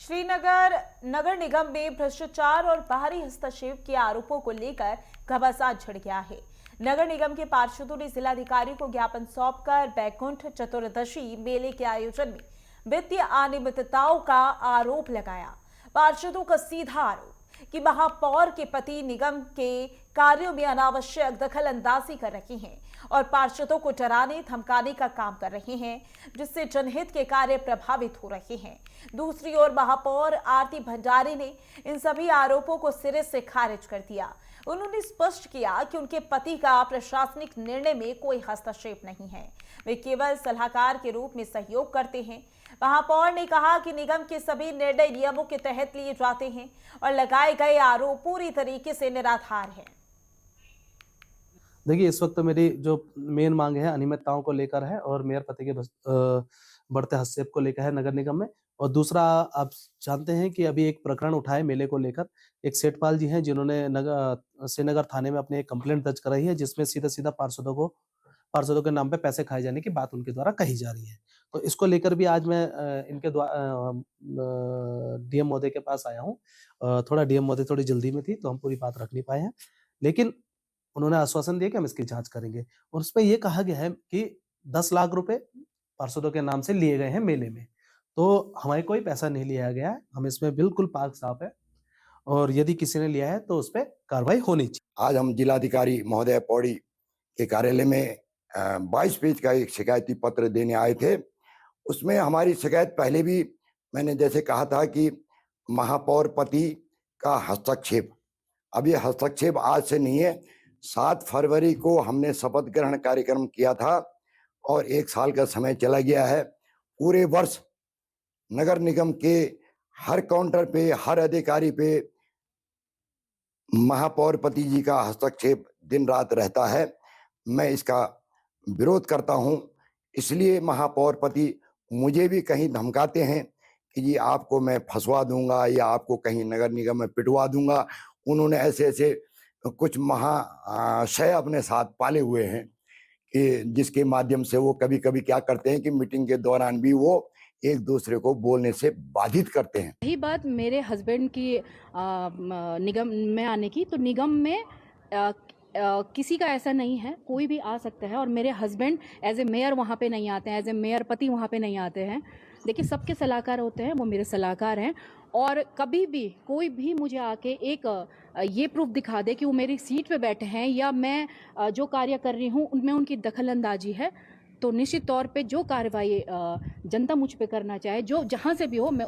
श्रीनगर नगर निगम में भ्रष्टाचार और बाहरी हस्तक्षेप के आरोपों को लेकर घमासान छिड़ गया है। नगर निगम के पार्षदों ने जिलाधिकारी को ज्ञापन सौंपकर बैकुंठ चतुर्दशी मेले के आयोजन में वित्तीय अनियमितताओं का आरोप लगाया। पार्षदों का सीधा आरोप कि महापौर के पति निगम के कार्यों में अनावश्यक दखल अंदाजी कर रहे हैं और पार्षदों को डराने धमकाने का काम कर रहे हैं, जिससे जनहित के कार्य प्रभावित हो रहे हैं। दूसरी ओर महापौर आरती भंडारी ने इन सभी आरोपों को सिरे से खारिज कर दिया। उन्होंने स्पष्ट किया कि उनके पति का प्रशासनिक निर्णय में कोई हस्तक्षेप नहीं है, वे केवल सलाहकार के रूप में सहयोग करते हैं। महापौर ने कहा कि निगम के सभी निर्णय नियमों के तहत लिए जाते हैं और लगाए गए आरोप पूरी तरीके से निराधार हैं। देखिए, इस वक्त मेरी जो मेन मांग है अनियमितताओं को लेकर है और मेयर पति के बढ़ते हस्तक्षेप को लेकर है नगर निगम में। और दूसरा, आप जानते हैं कि अभी एक प्रकरण उठा है मेले को लेकर। एक सेठपाल जी हैं जिन्होंने श्रीनगर थाने में अपनी एक कंप्लेंट दर्ज कराई है, जिसमें सीधा पार्षदों के नाम पे पैसे खाए जाने की बात उनके द्वारा कही जा रही है। तो इसको लेकर भी आज मैं इनके डीएम महोदय के पास आया हूँ। थोड़ा डीएम महोदय थोड़ी जल्दी में थी तो हम पूरी बात रख नहीं पाए हैं, लेकिन उन्होंने आश्वासन दिया कि हम इसकी जांच करेंगे। और उसपे ये कहा गया है कि 10 लाख रुपए पार्षदों के नाम से लिए गए हैं मेले में। तो हमारे कोई पैसा नहीं लिया गया है, हम इसमें बिल्कुल पाक साफ है और यदि किसी ने लिया है तो उस पे कार्रवाई होनी चाहिए। आज हम जिलाधिकारी महोदय पौड़ी के कार्यालय में 22 पेज का एक शिकायती पत्र देने आए थे। उसमें हमारी शिकायत पहले भी मैंने जैसे कहा था कि महापौर पति का हस्तक्षेप, अब ये हस्तक्षेप आज से नहीं है। 7 फरवरी को हमने शपथ ग्रहण कार्यक्रम किया था और 1 साल का समय चला गया है। पूरे वर्ष नगर निगम के हर काउंटर पे, हर अधिकारी पे महापौर पति जी का हस्तक्षेप दिन रात रहता है। मैं इसका विरोध करता हूं। इसलिए महापौर पति मुझे भी कहीं धमकाते हैं कि जी आपको मैं फंसवा दूंगा या आपको कहीं नगर निगम में पिटवा दूंगा। उन्होंने ऐसे कुछ महाशय अपने साथ पाले हुए हैं कि जिसके माध्यम से वो कभी कभी क्या करते हैं कि मीटिंग के दौरान भी वो एक दूसरे को बोलने से बाधित करते हैं। यही बात मेरे हस्बैंड की निगम में आने की, तो निगम में किसी का ऐसा नहीं है, कोई भी आ सकता है। और मेरे हस्बैंड एज ए मेयर वहाँ पे नहीं आते हैं, एज ए मेयर पति वहाँ पे नहीं आते हैं। देखिए, सबके सलाहकार होते हैं, वो मेरे सलाहकार हैं। और कभी भी कोई भी मुझे आके एक ये प्रूफ दिखा दे कि वो मेरी सीट पे बैठे हैं या मैं जो कार्य कर रही हूँ उनमें उनकी दखलंदाजी है, तो निश्चित तौर पे जो कार्रवाई जनता मुझ पे करना चाहे, जो जहाँ से भी हो, मैं